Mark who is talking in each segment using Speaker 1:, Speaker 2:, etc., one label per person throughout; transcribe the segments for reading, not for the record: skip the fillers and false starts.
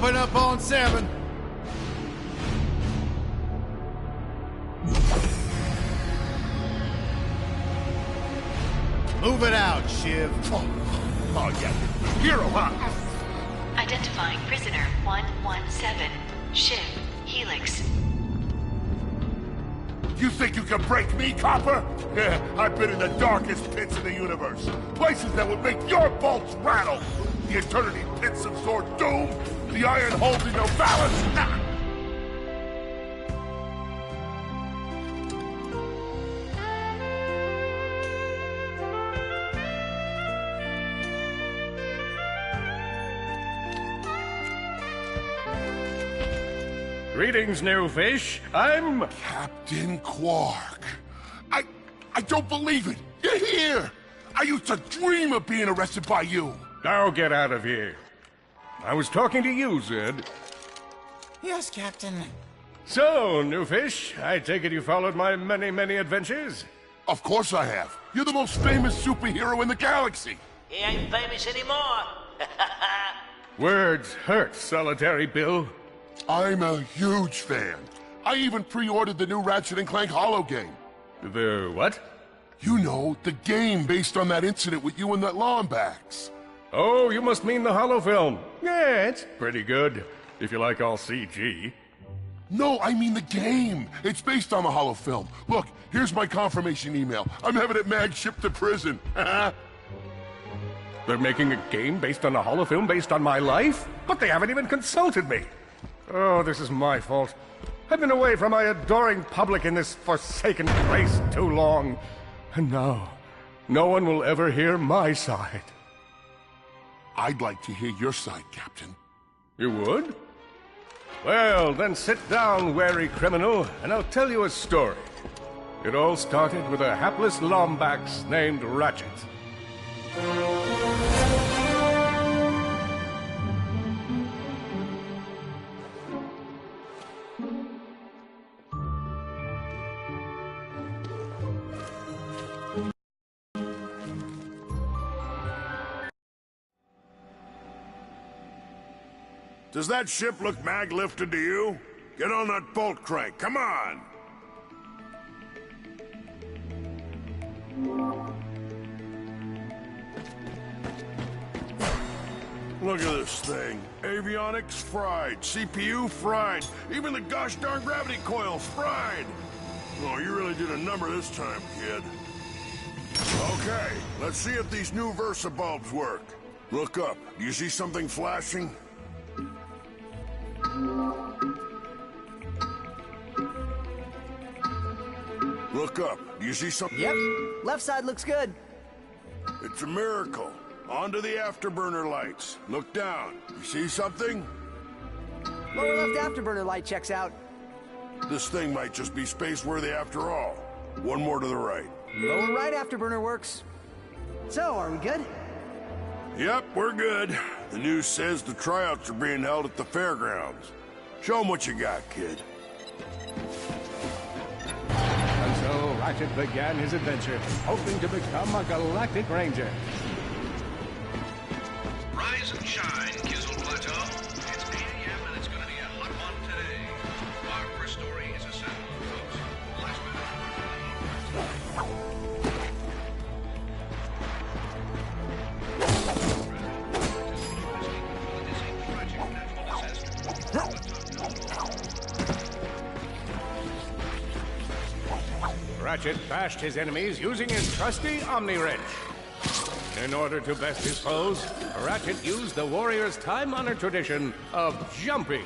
Speaker 1: Open up on 7. Move it out, Shiv.
Speaker 2: Oh yeah. Hero, huh?
Speaker 3: Identifying prisoner 117, Shiv, Helix.
Speaker 2: You think you can break me, copper? Yeah, I've been in the darkest pits of the universe. Places that would make your bolts rattle. The eternity pits of Sword Doom, the iron holding no balance. Nah.
Speaker 4: Greetings, new fish. I'm...
Speaker 2: Captain Quark. I don't believe it. You're here. I used to dream of being arrested by you.
Speaker 4: Now get out of here. I was talking to you, Zed.
Speaker 5: Yes, Captain.
Speaker 4: So, new fish, I take it you followed my many, many adventures?
Speaker 2: Of course I have. You're the most famous superhero in the galaxy.
Speaker 6: He ain't famous anymore.
Speaker 4: Words hurt, Solitary Bill.
Speaker 2: I'm a huge fan. I even pre-ordered the new Ratchet & Clank Holo game.
Speaker 4: The what?
Speaker 2: You know, the game based on that incident with you and that Lombax.
Speaker 4: Oh, you must mean the holo film. Yeah, it's pretty good, if you like all CG.
Speaker 2: No, I mean the game. It's based on the holo film. Look, here's my confirmation email. I'm having it mag shipped to prison.
Speaker 4: They're making a game based on a holo film based on my life? But they haven't even consulted me. Oh, this is my fault. I've been away from my adoring public in this forsaken place too long. And now, no one will ever hear my side.
Speaker 2: I'd like to hear your side, Captain.
Speaker 4: You would? Well, then sit down, wary criminal, and I'll tell you a story. It all started with a hapless Lombax named Ratchet.
Speaker 2: Does that ship look mag-lifted to you? Get on that bolt crank, come on! Look at this thing. Avionics fried, CPU fried, even the gosh darn gravity coil's fried! Oh, you really did a number this time, kid. Okay, let's see if these new Versa bulbs work. Look up. Do you see something flashing? Look up. Do you see something?
Speaker 5: Yep. Left side looks good.
Speaker 2: It's a miracle. Onto the afterburner lights. Look down. You see something?
Speaker 5: Lower left afterburner light checks out.
Speaker 2: This thing might just be space-worthy after all. One more to the right.
Speaker 5: Lower right afterburner works. So, are we good?
Speaker 2: Yep, we're good. The news says the tryouts are being held at the fairgrounds. Show 'em what you got, kid.
Speaker 4: And so Ratchet began his adventure, hoping to become a galactic ranger.
Speaker 7: Rise and shine, Kizzle Plateau. It's 8 a.m. and it's going to be a hot one today. Our first story is a sound, folks. Last
Speaker 4: Ratchet bashed his enemies using his trusty Omni Wrench. In order to best his foes, Ratchet used the warrior's time-honored tradition of jumping.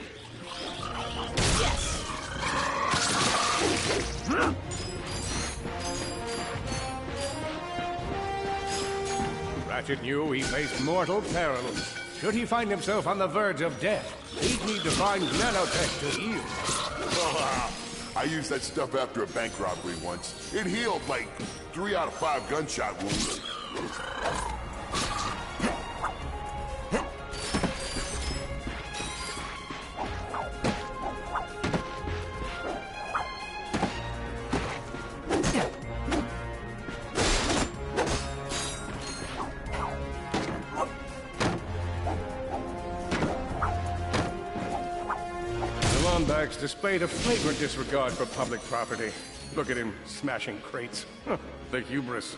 Speaker 4: Ratchet knew he faced mortal peril. Should he find himself on the verge of death, he'd need to find nanotech to heal.
Speaker 2: I used that stuff after a bank robbery once. It healed like 3 out of 5 gunshot wounds.
Speaker 4: Alex displayed a flagrant disregard for public property. Look at him smashing crates. The hubris.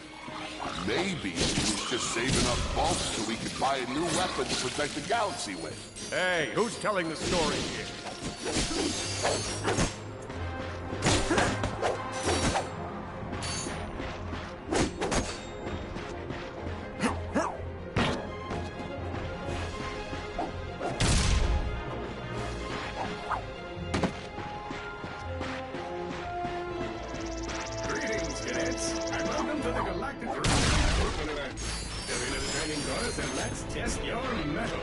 Speaker 8: Maybe he was just saving up bulk so we could buy a new weapon to protect the galaxy with.
Speaker 4: Hey, who's telling the story here?
Speaker 9: Test your metal.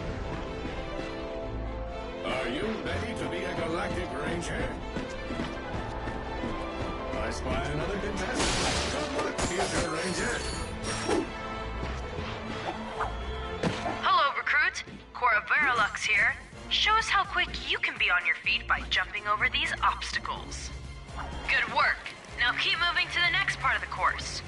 Speaker 9: Are you ready to be a Galactic Ranger? I spy another contestant. Good luck, future Ranger.
Speaker 10: Hello, recruit. Cora Veralux here. Show us how quick you can be on your feet by jumping over these obstacles. Good work. Now keep moving to the next part of the course.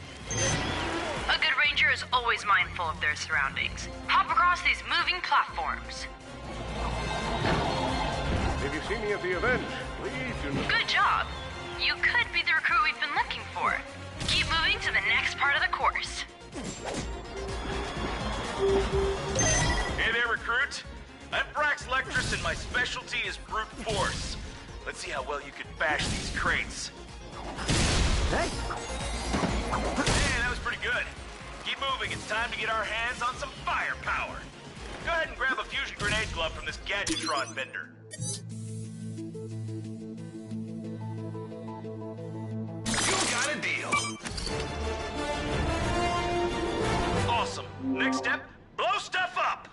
Speaker 10: A good ranger is always mindful of their surroundings. Hop across these moving platforms.
Speaker 4: If you see me at the event, please do not...
Speaker 10: Good job. You could be the recruit we've been looking for. Keep moving to the next part of the course.
Speaker 11: Hey there, recruit. I'm Brax Lectress and my specialty is brute force. Let's see how well you can bash these crates.
Speaker 5: Hey!
Speaker 11: Hey, that was pretty good. Keep moving. It's time to get our hands on some firepower. Go ahead and grab a fusion grenade glove from this Gadgetron vendor.
Speaker 7: You got a deal.
Speaker 11: Awesome. Next step, blow stuff up.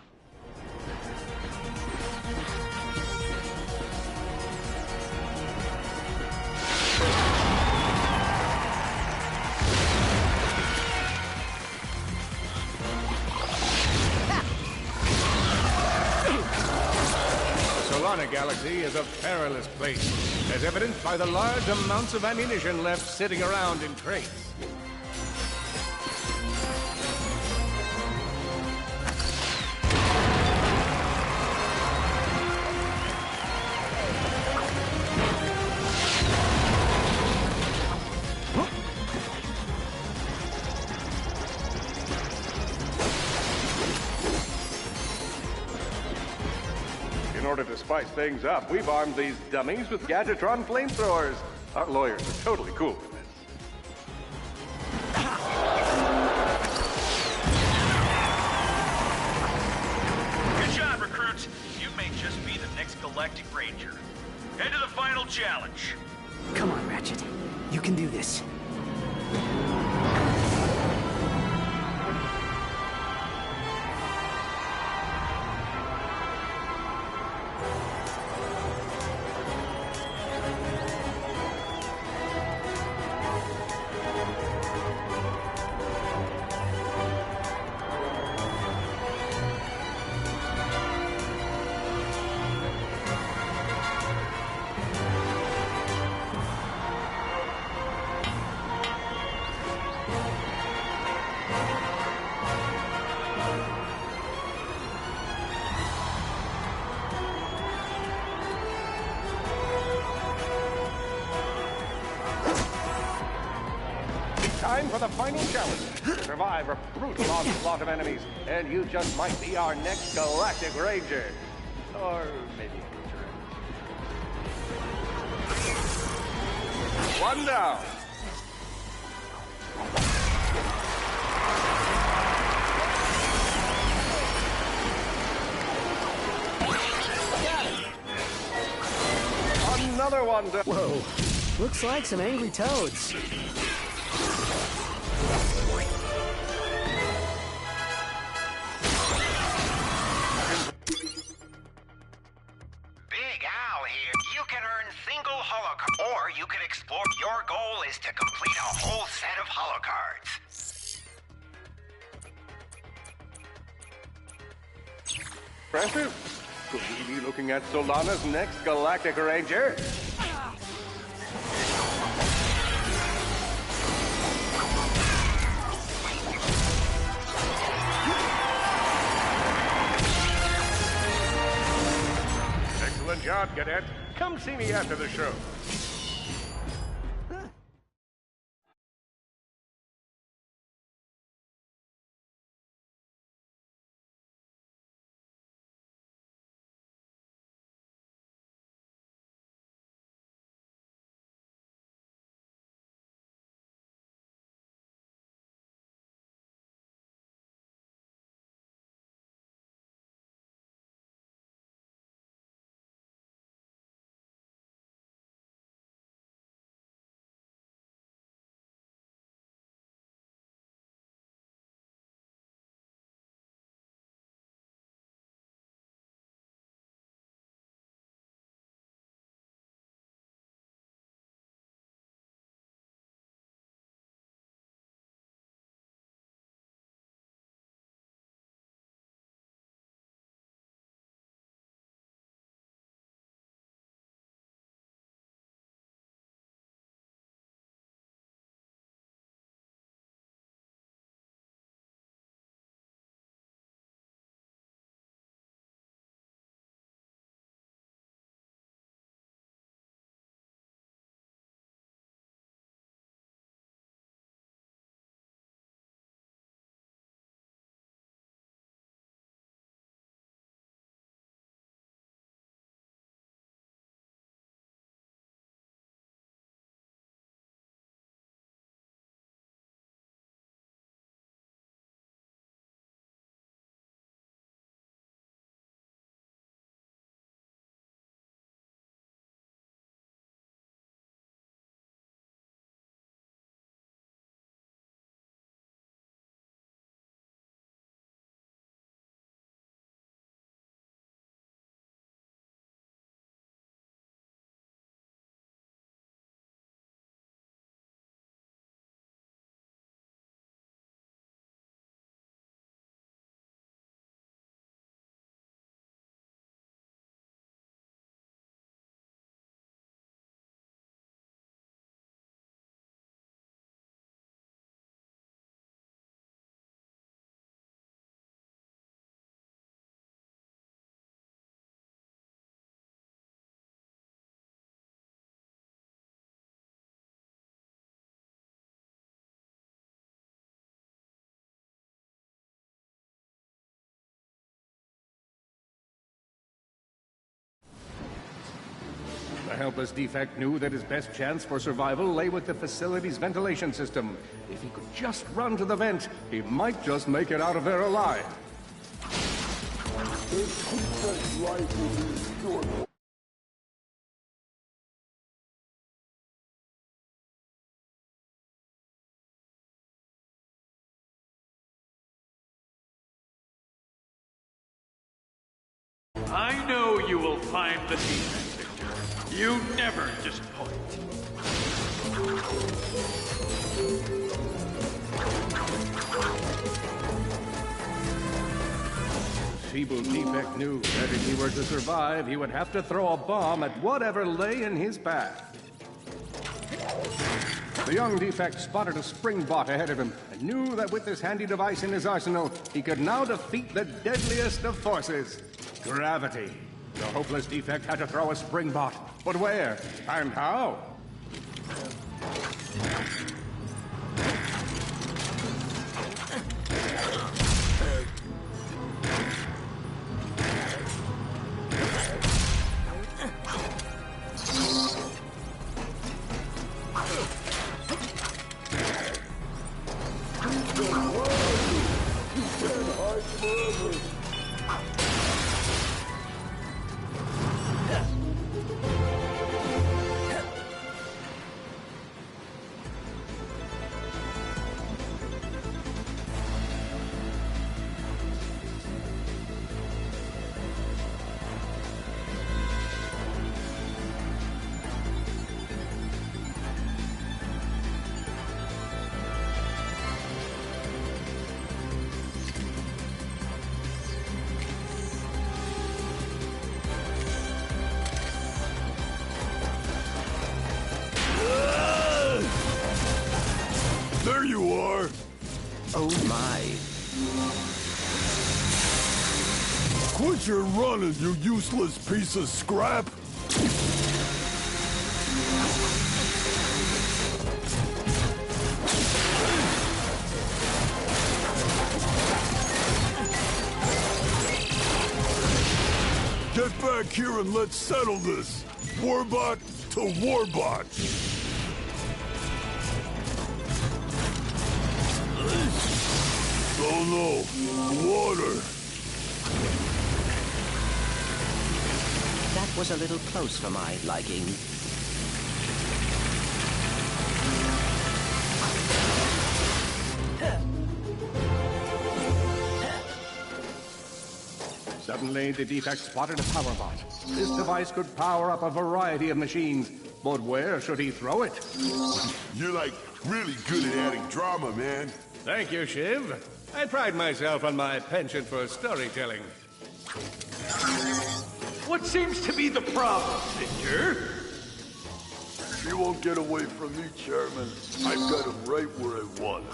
Speaker 4: Solana Galaxy is a perilous place, as evidenced by the large amounts of ammunition left sitting around in crates. In order to spice things up, we've armed these dummies with Gadgetron flamethrowers. Our lawyers are totally cool with this.
Speaker 11: Good job, recruit. You may just be the next Galactic Ranger. Head to the final challenge.
Speaker 5: Come on, Ratchet. You can do this.
Speaker 4: Time for the final challenge. Survive a brutal onslaught of enemies, and you just might be our next Galactic Ranger. Or maybe future. One down. Another one down.
Speaker 5: Whoa. Looks like some angry toads.
Speaker 12: Or you can explore. Your goal is to complete a whole set of holocards.
Speaker 4: Impressive. Could we be looking at Solana's next Galactic Ranger? Excellent job, Cadet. Come see me after the show. The helpless defect knew that his best chance for survival lay with the facility's ventilation system. If he could just run to the vent, he might just make it out of there alive.
Speaker 13: I know you will find the defect, Victor. You never disappoint.
Speaker 4: Feeble defect knew that if he were to survive, he would have to throw a bomb at whatever lay in his path. The young defect spotted a spring bot ahead of him and knew that with this handy device in his arsenal, he could now defeat the deadliest of forces, gravity. The hopeless defect had to throw a spring bot, but where and how?
Speaker 2: There you are!
Speaker 14: Oh my.
Speaker 2: Quit your running, you useless piece of scrap! back here and let's settle this. Warbot to Warbot. Oh no, water.
Speaker 14: That was a little close for my liking.
Speaker 4: Suddenly, the defect spotted a power bot. This device could power up a variety of machines, but where should he throw it?
Speaker 2: You're like really good at adding drama, man.
Speaker 4: Thank you, Shiv. I pride myself on my penchant for storytelling.
Speaker 13: What seems to be the problem, Victor?
Speaker 2: You won't get away from me, Chairman. I've got him right where I want him.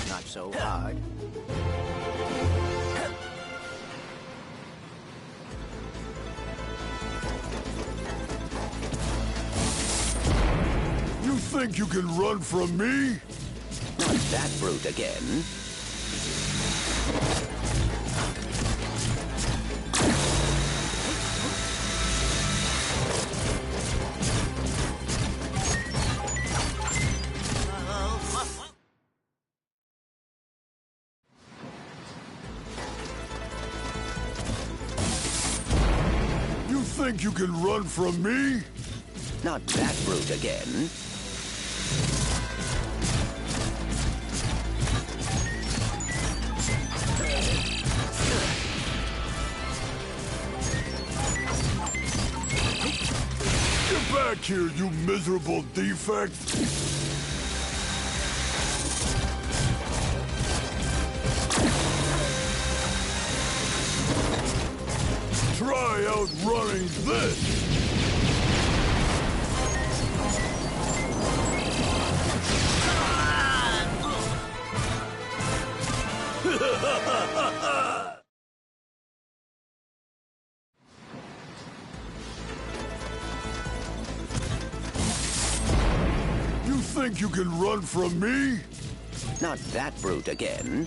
Speaker 14: Not so hard.
Speaker 2: You think you can run from me?
Speaker 14: Not that brute again.
Speaker 2: You think you can run from me?
Speaker 14: Not that brute again.
Speaker 2: Get back here, you miserable defect! Try outrunning this! You think you can run from me?
Speaker 14: Not that brute again.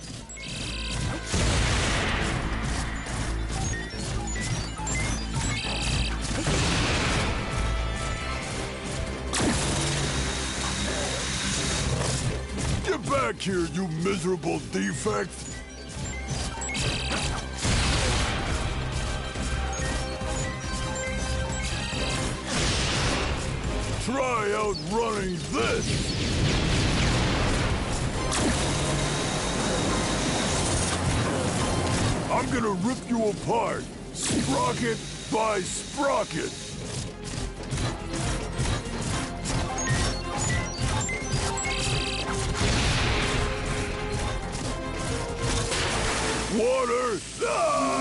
Speaker 2: Get back here, you miserable defect! Try outrunning this! I'm gonna rip you apart, sprocket by sprocket! Water! Ah!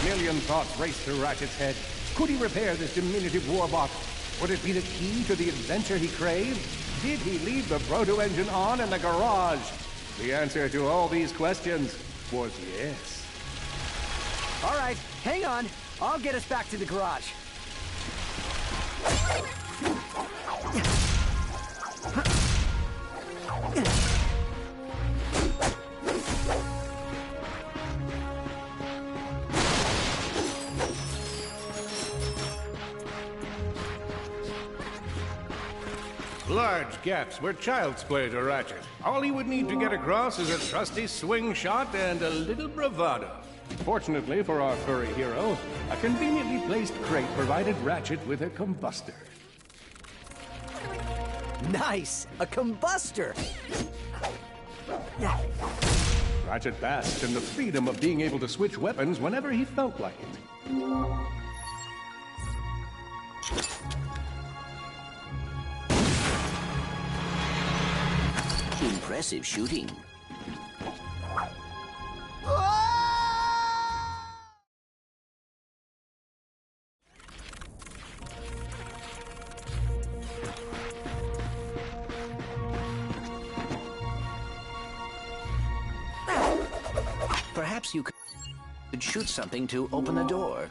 Speaker 4: million thoughts raced through Ratchet's head. Could he repair this diminutive warbot? Would it be the key to the adventure he craved? Did he leave the proto-engine on in the garage? The answer to all these questions was yes.
Speaker 5: All right, hang on. I'll get us back to the garage.
Speaker 4: Large gaps were child's play to Ratchet. All he would need to get across is a trusty swing shot and a little bravado. Fortunately for our furry hero, a conveniently placed crate provided Ratchet with a combustor.
Speaker 5: Nice! A combustor!
Speaker 4: Ratchet basked in the freedom of being able to switch weapons whenever he felt like it.
Speaker 14: Impressive shooting. Perhaps you could shoot something to open the door.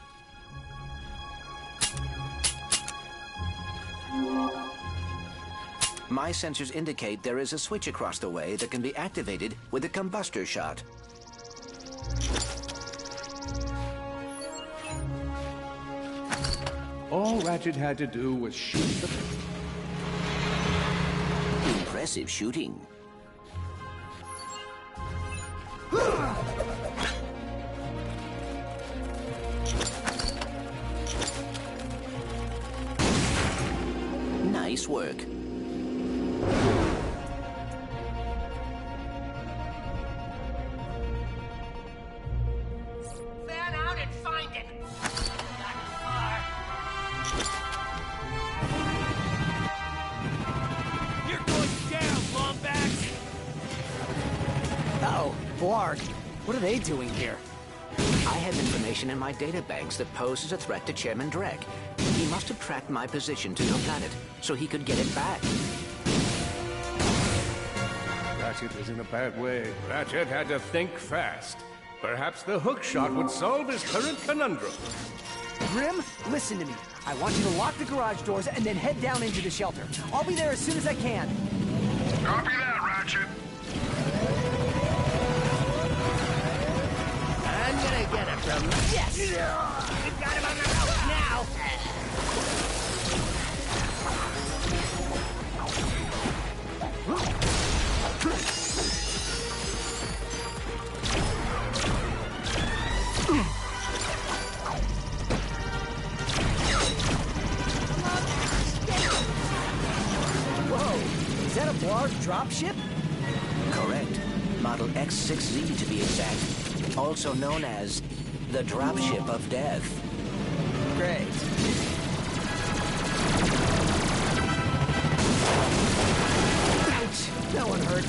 Speaker 14: My sensors indicate there is a switch across the way that can be activated with a combustor shot.
Speaker 4: All Ratchet had to do was shoot the...
Speaker 14: Impressive shooting. Nice work.
Speaker 6: Fan out and find it. Not far. You're going down, Lombax.
Speaker 5: Uh-oh, Blarg. What are they doing here?
Speaker 14: I have information in my databanks that poses a threat to Chairman Drek. He must have tracked my position to your planet, so he could get it back.
Speaker 4: Ratchet was in a bad way. Ratchet had to think fast. Perhaps the hook shot would solve his current conundrum.
Speaker 5: Grim, listen to me. I want you to lock the garage doors and then head down into the shelter. I'll be there as soon as I can.
Speaker 2: Copy that, Ratchet.
Speaker 6: I'm gonna get him from... Yes! You got him on the ropes now!
Speaker 5: Whoa! Is that a Blarg dropship?
Speaker 14: Correct. Model X6Z to be exact. Also known as the Dropship of Death.
Speaker 5: Great. Ouch! That one hurt.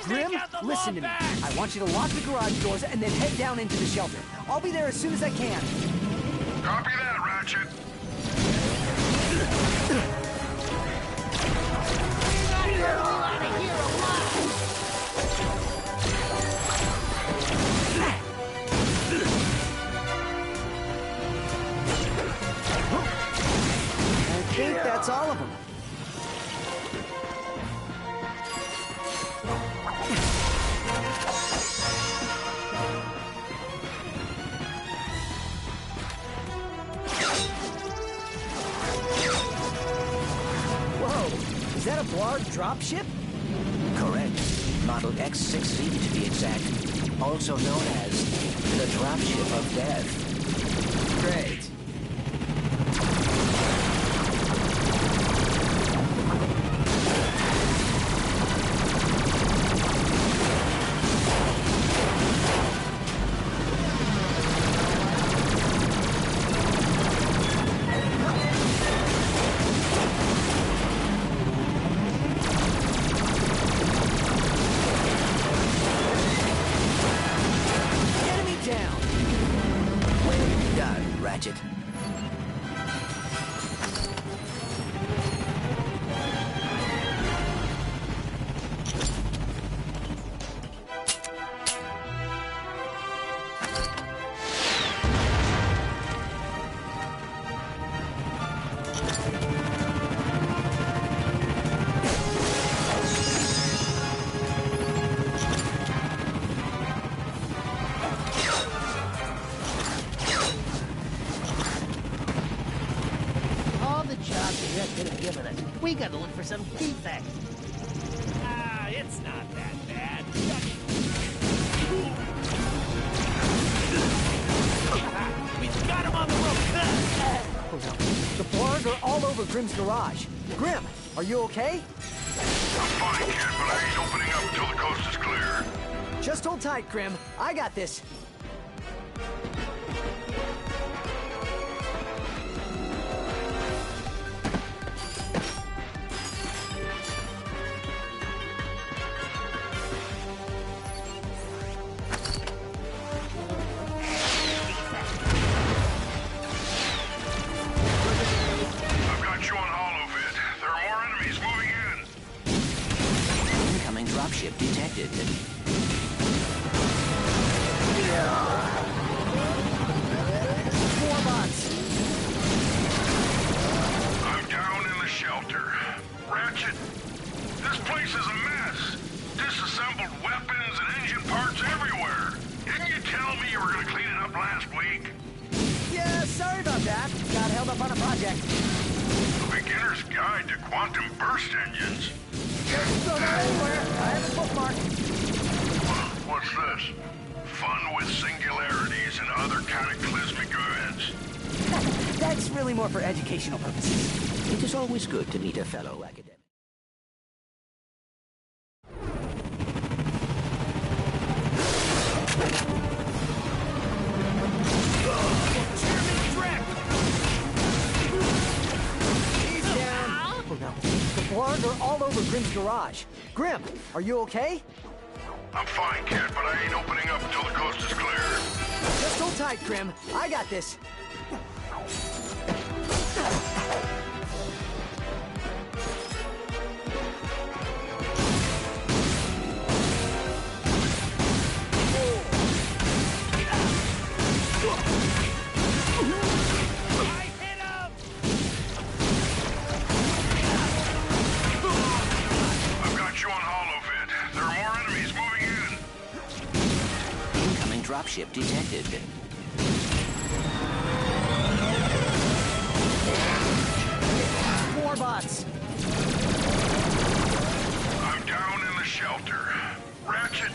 Speaker 5: Grim, listen to me. I want you to lock the garage doors and then head down into the shelter. I'll be there as soon as I can.
Speaker 2: Copy that, Ratchet.
Speaker 6: You're all out of here alive!
Speaker 5: I think that's all of them. Whoa! Is that a Blarg dropship?
Speaker 14: Correct. Model X6Z to be exact. Also known as the Dropship of Death.
Speaker 5: Great.
Speaker 6: We gotta look for some defect. Ah, it's not that bad. We've got him on the rope.
Speaker 5: Oh no. The Blarg are all over Grimm's garage. Grimm, are you okay?
Speaker 2: I'm fine, kid, but I ain't opening up until the coast is clear.
Speaker 5: Just hold tight, Grimm. I got this.
Speaker 2: I've got you on holovid. There are more enemies moving in.
Speaker 14: Incoming dropship detected.
Speaker 5: More bots.
Speaker 2: I'm down in the shelter. Ratchet, this place is a mess. Disassembled weapons and engine parts everywhere. Didn't you tell me you were going to clean it up last week?
Speaker 5: Yeah, sorry about that. Got held up on a project.
Speaker 2: A beginner's guide to quantum burst engines.
Speaker 5: Just throw that anywhere. I have a bookmark.
Speaker 2: What's this? Fun with singularities and other cataclysmic events.
Speaker 5: That's really more for educational purposes.
Speaker 14: It is always good to meet a fellow academic.
Speaker 5: He's down. Oh no. The Blarg are all over Grimm's garage. Grimm, are you okay?
Speaker 2: I'm fine, kid, but I ain't opening up until the coast is clear.
Speaker 5: Just hold tight, Grimm. I got this.
Speaker 2: I've got you on holovid. There are more enemies moving in.
Speaker 14: Incoming dropship detected.
Speaker 5: More bots.
Speaker 2: I'm down in the shelter. Ratchet,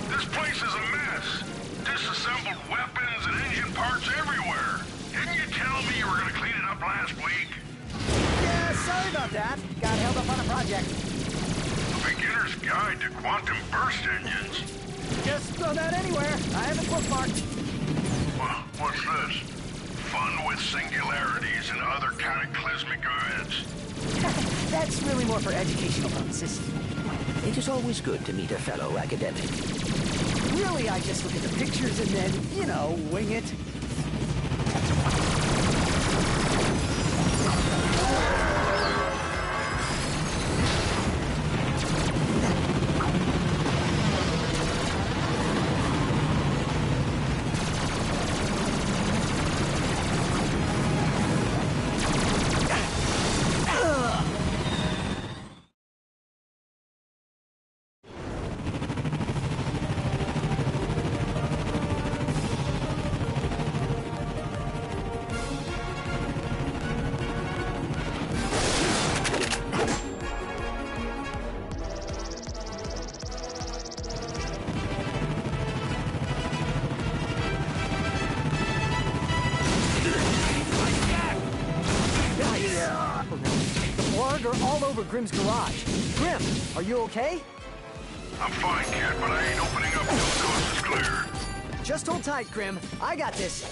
Speaker 2: this place is a mess. Disassembled weapons and engine parts everywhere. Didn't you tell me you were going to clean it up last week?
Speaker 5: Yeah, sorry about that. Got held up on a project.
Speaker 2: A beginner's guide to quantum burst engines.
Speaker 5: Just throw that anywhere. I have it bookmarked.
Speaker 2: What's this? Fun with singularities and other cataclysmic events.
Speaker 5: That's really more for educational purposes.
Speaker 14: It is always good to meet a fellow academic.
Speaker 5: Really, I just look at the pictures and then, you know, wing it. Are all over Grimm's garage. Grimm, are you okay?
Speaker 2: I'm fine, kid, but I ain't opening up until the coast is clear.
Speaker 5: Just hold tight, Grimm. I got this.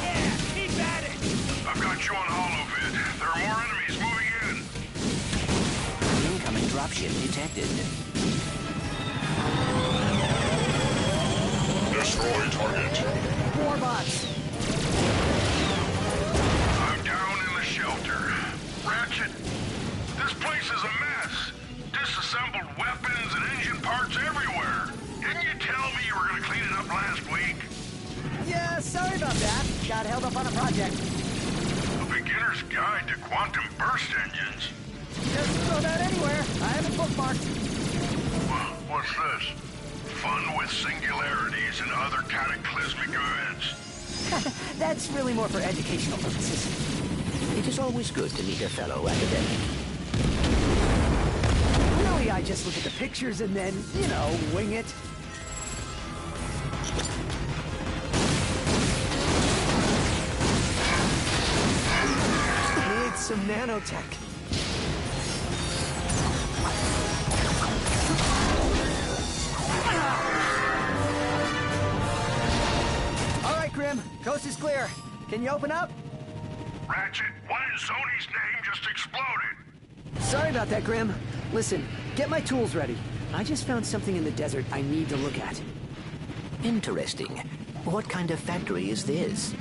Speaker 6: Yeah, keep at it.
Speaker 2: I've got you on holovid. There are more enemies moving in.
Speaker 14: Incoming dropship detected.
Speaker 2: Destroy target.
Speaker 5: More bots.
Speaker 2: I'm down in the shelter. Ratchet, this place is a mess. Disassembled weapons and engine parts everywhere. Didn't you tell me you were going to clean it up last week?
Speaker 5: Yeah, sorry about that. Got held up on a project.
Speaker 2: A beginner's guide to quantum burst engines.
Speaker 5: Just throw that anywhere. I have it bookmarked.
Speaker 2: What's this? fun with singularities and other cataclysmic events.
Speaker 5: That's really more for educational purposes.
Speaker 14: It is always good to meet a fellow academic.
Speaker 5: Really, I just look at the pictures and then, you know, wing it. It's some nanotech. All right, Grim. Coast is clear. Can you open up?
Speaker 2: Ratchet, what in Sony's name just exploded?
Speaker 5: Sorry about that, Grim. Listen, get my tools ready. I just found something in the desert I need to look at.
Speaker 14: Interesting. What kind of factory is this?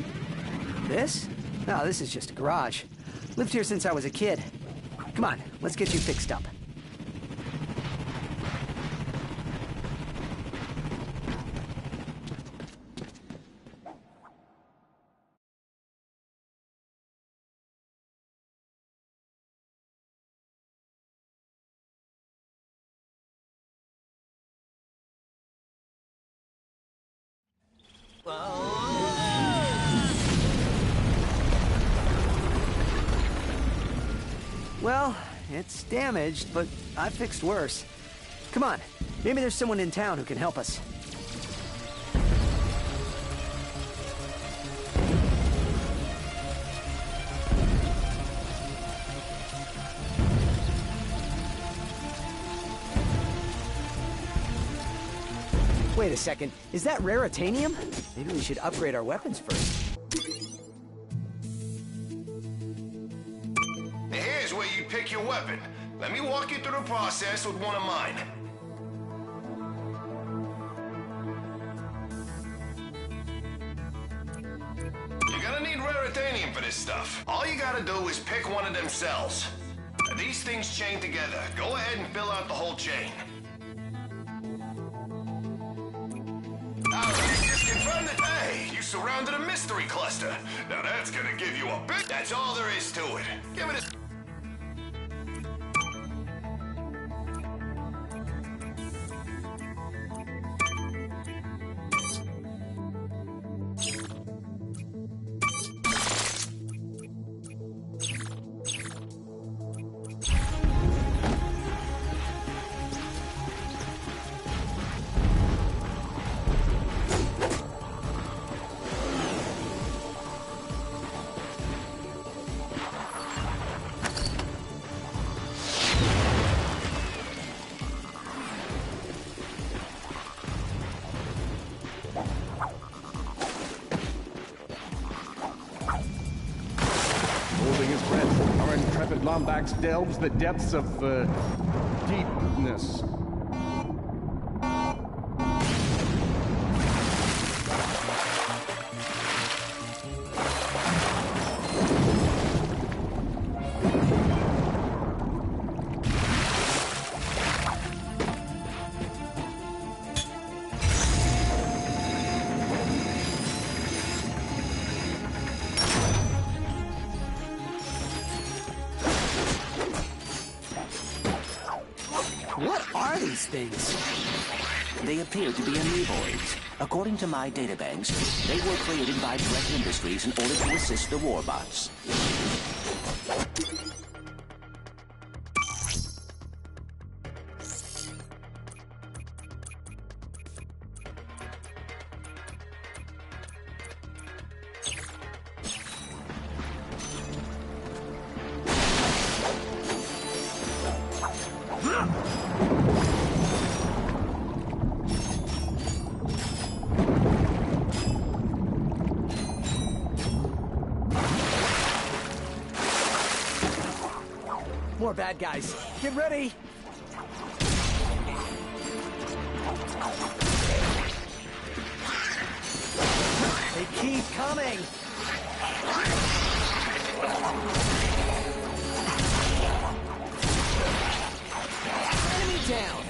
Speaker 5: This? No, this is just a garage. Lived here since I was a kid. Come on, let's get you fixed up. Well, it's damaged, but I've fixed worse. Come on, maybe there's someone in town who can help us. Wait a second, is that raritanium? Maybe we should upgrade our weapons first.
Speaker 12: Here's where you pick your weapon. Let me walk you through the process with one of mine. You're gonna need raritanium for this stuff. All you gotta do is pick one of them cells. These things chain together. Go ahead and fill out the whole chain. Just confirm that, hey, you surrounded a mystery cluster. Now that's gonna give you a bit. That's all there is to it. Give it a...
Speaker 4: Holding his breath, our intrepid Lombax delves the depths of, deepness.
Speaker 5: What are these things?
Speaker 14: They appear to be amoeboids. According to my databanks, they were created by Drek Industries in order to assist the warbots.
Speaker 5: More bad guys. Get ready! They keep coming! Enemy down!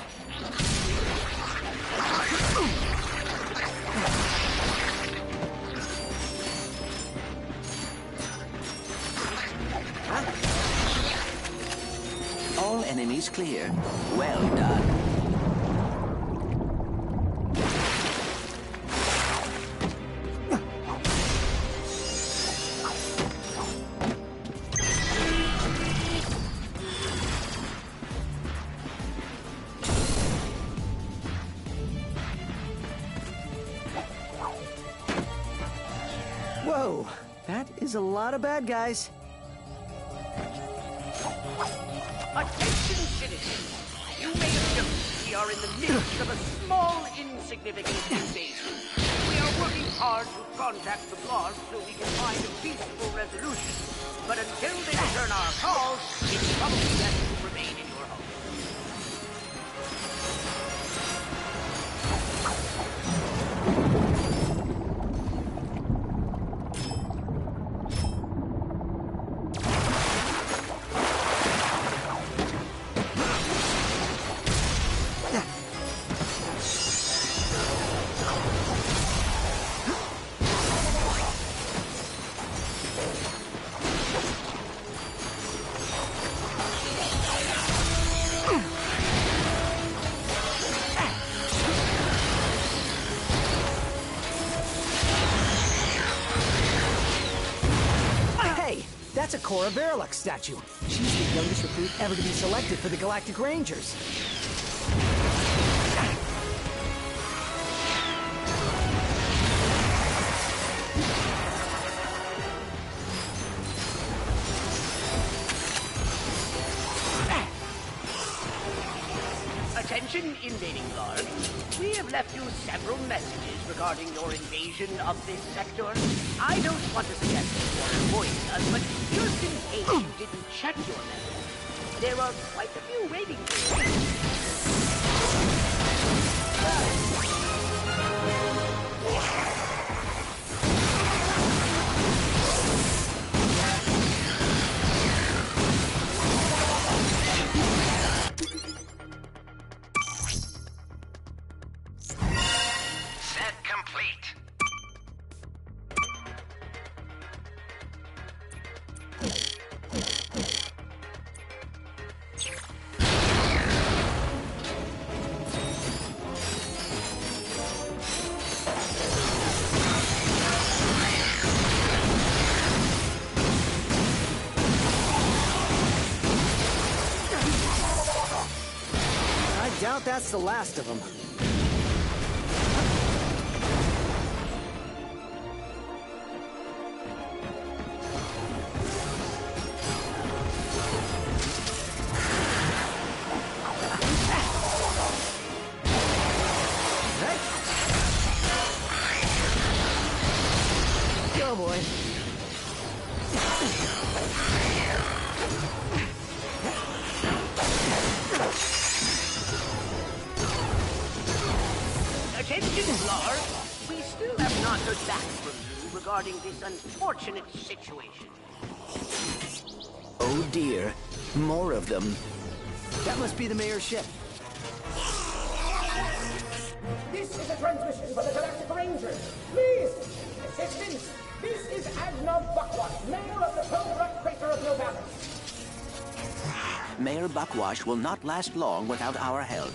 Speaker 14: All enemies clear. Well done.
Speaker 5: Whoa, that is a lot of bad guys.
Speaker 6: Attention, citizens! You may have noticed we are in the midst of a small, insignificant invasion. We are working hard to contact the boss so we can find a peaceful resolution. But until they return our calls, it's probably best to remain in your home.
Speaker 5: That's a Cora Verilic statue. She's the youngest recruit ever to be selected for the Galactic Rangers.
Speaker 6: Attention, invading Lord. We have left you several messages regarding your invasion of this sector. I don't want to suggest that you are avoiding us, but just in case you didn't check your message, there are quite a few waiting for you.
Speaker 5: I doubt that's the last of them. Oh boy.
Speaker 6: Attention, Lord. We still have not heard back from you regarding this unfortunate situation.
Speaker 14: Oh dear, more of them.
Speaker 5: That must be the mayor's ship.
Speaker 15: This is a transmission for the Galactic Rangers. Please, assistance. This is Xxdonutman2xX's, mayor of the Cold-Rock Crater of November.
Speaker 14: Mayor Buckwash will not last long without our help.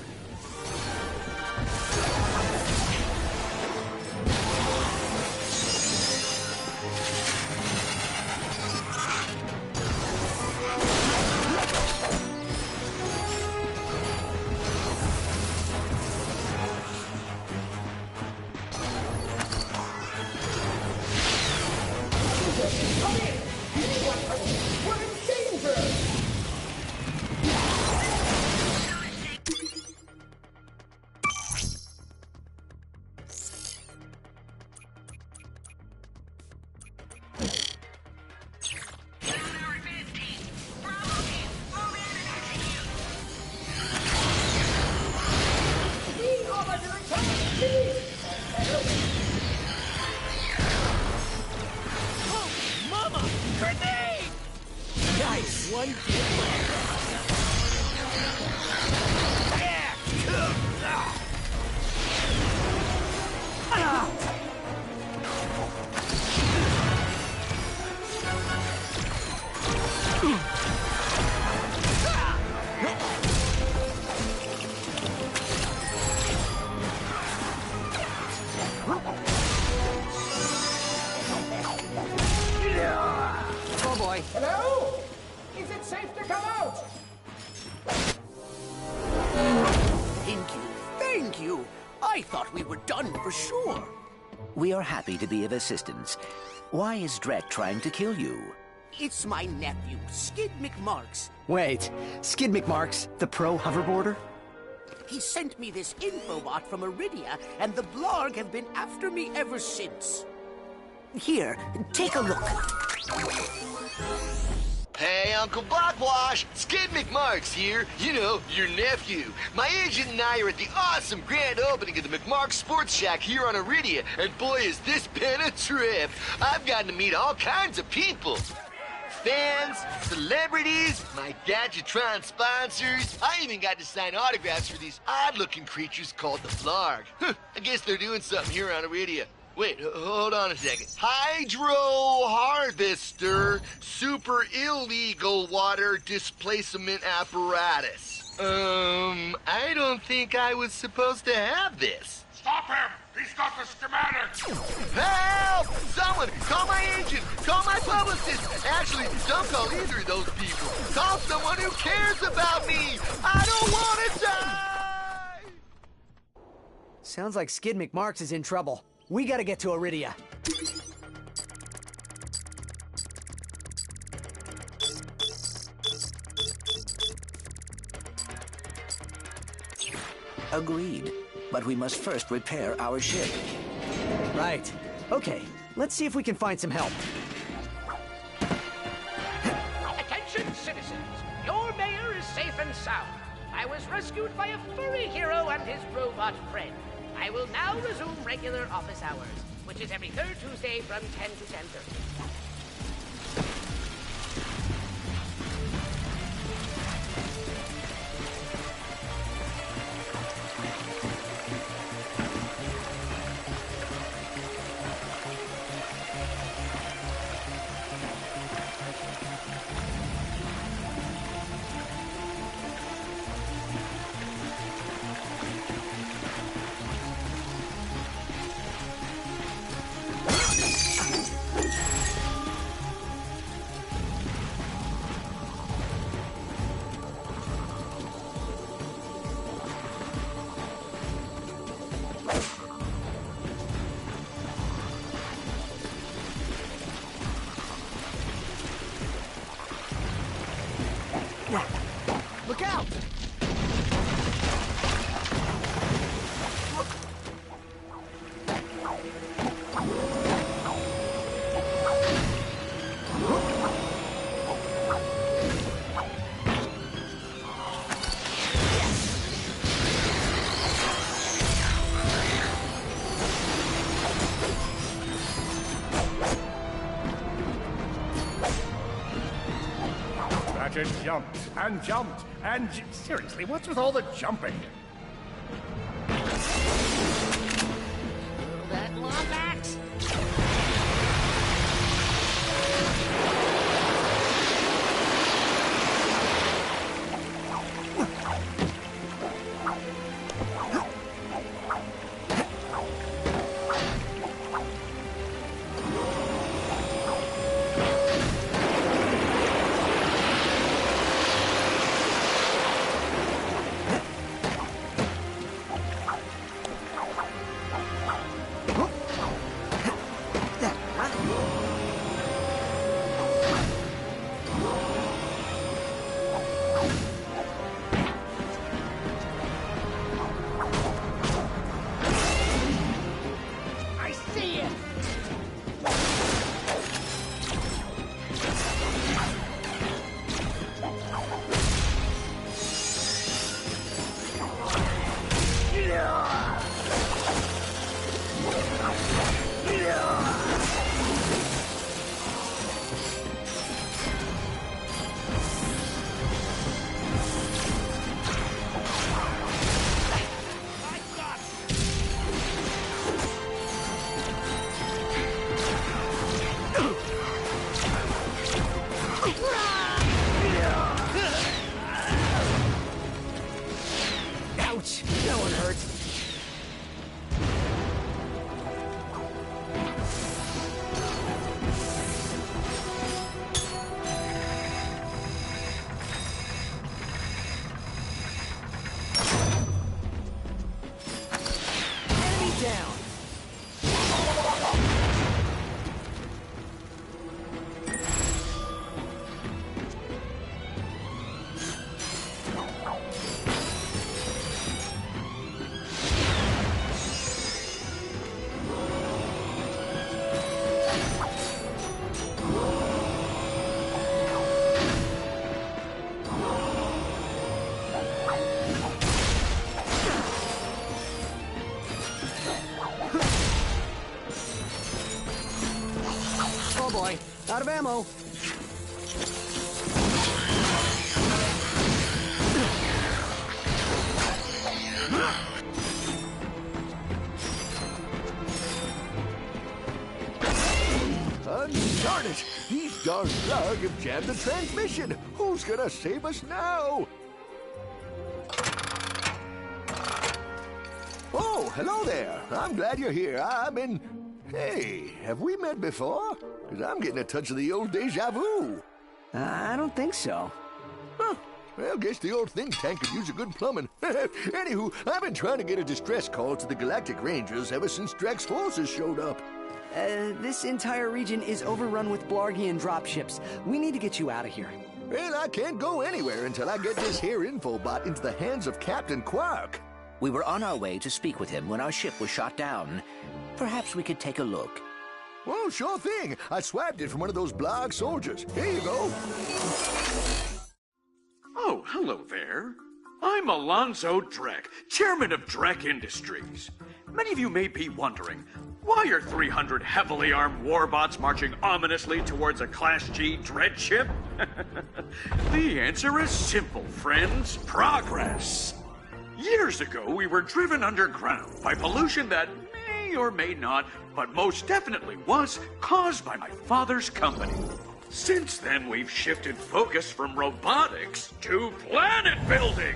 Speaker 15: Come in! We're in danger!
Speaker 5: Nice! One hit Oh boy.
Speaker 15: Hello? Is it safe to come out?
Speaker 6: Thank you. Thank you. I thought we were done for sure.
Speaker 14: We are happy to be of assistance. Why is Drek trying to kill you?
Speaker 6: It's my nephew, Skid McMarks.
Speaker 5: Wait, Skid McMarks, the pro hoverboarder?
Speaker 6: He sent me this infobot from Iridia, and the Blarg have been after me ever since.
Speaker 14: Here, take a look.
Speaker 16: Hey, Uncle Blackwash! Skid McMarks here. You know, your nephew. My agent and I are at the awesome grand opening of the McMarks Sports Shack here on Iridia, and boy, is this been a trip. I've gotten to meet all kinds of people. Fans, celebrities, my Gadgetron sponsors. I even got to sign autographs for these odd-looking creatures called the Blarg. I guess they're doing something here on Iridia. Wait, hold on a second. Hydro Harvester Super Illegal Water Displacement Apparatus. I don't think I was supposed to have this.
Speaker 2: Stop him! He's got the schematics!
Speaker 16: Help! Someone! Call my agent! Call my publicist! Actually, don't call either of those people. Call someone who cares about me! I don't want to die!
Speaker 5: Sounds like Skid McMarks is in trouble. We gotta get to Iridia.
Speaker 14: Agreed. But we must first repair our ship.
Speaker 5: Right. Okay, let's see if we can find some help.
Speaker 6: Attention, citizens! Your mayor is safe and sound. I was rescued by a furry hero and his robot friend. I will now resume regular office hours, which is every third Tuesday from 10 to 10:30.
Speaker 5: Look out!
Speaker 4: Ratchet jumped and jumped and seriously, what's with all the jumping?
Speaker 6: That Lombax!
Speaker 5: boy. Out of ammo.
Speaker 17: Darn it! These darn dog have jammed the transmission! Who's gonna save us now? Oh, hello there. I'm glad you're here. Hey, have we met before? Because I'm getting a touch of the old deja vu.
Speaker 5: I don't think so.
Speaker 17: Huh. Well, guess the old think tank could use a good plumbing. Anywho, I've been trying to get a distress call to the Galactic Rangers ever since Drax's forces showed up.
Speaker 5: This entire region is overrun with Blargian dropships. We need to get you out of here.
Speaker 17: Well, I can't go anywhere until I get this here infobot into the hands of Captain Quark.
Speaker 14: We were on our way to speak with him when our ship was shot down. Perhaps we could take a look.
Speaker 17: Oh, sure thing. I swapped it from one of those Blarg soldiers. Here you go.
Speaker 13: Oh, hello there. I'm Alonzo Drek, chairman of Drek Industries. Many of you may be wondering, why are 300 heavily armed warbots marching ominously towards a Class G dread ship? The answer is simple, friends. Progress. Years ago, we were driven underground by pollution that may or may not, but most definitely was, caused by my father's company. Since then, we've shifted focus from robotics to planet building.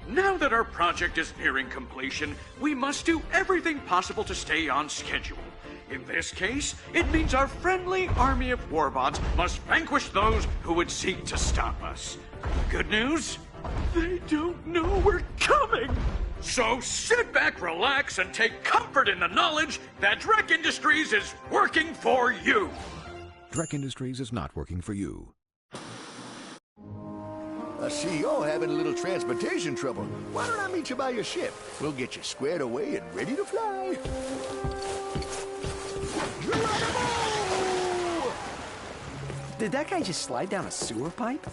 Speaker 13: Now that our project is nearing completion, we must do everything possible to stay on schedule. In this case, it means our friendly army of warbots must vanquish those who would seek to stop us. Good news? They don't know we're coming! So sit back, relax, and take comfort in the knowledge that Drek Industries is working for you!
Speaker 18: Drek Industries is not working for you.
Speaker 17: I see you're having a little transportation trouble. Why don't I meet you by your ship? We'll get you squared away and ready to fly.
Speaker 5: Did that guy just slide down a sewer pipe?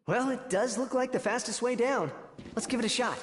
Speaker 5: Well, it does look like the fastest way down. Let's give it a shot.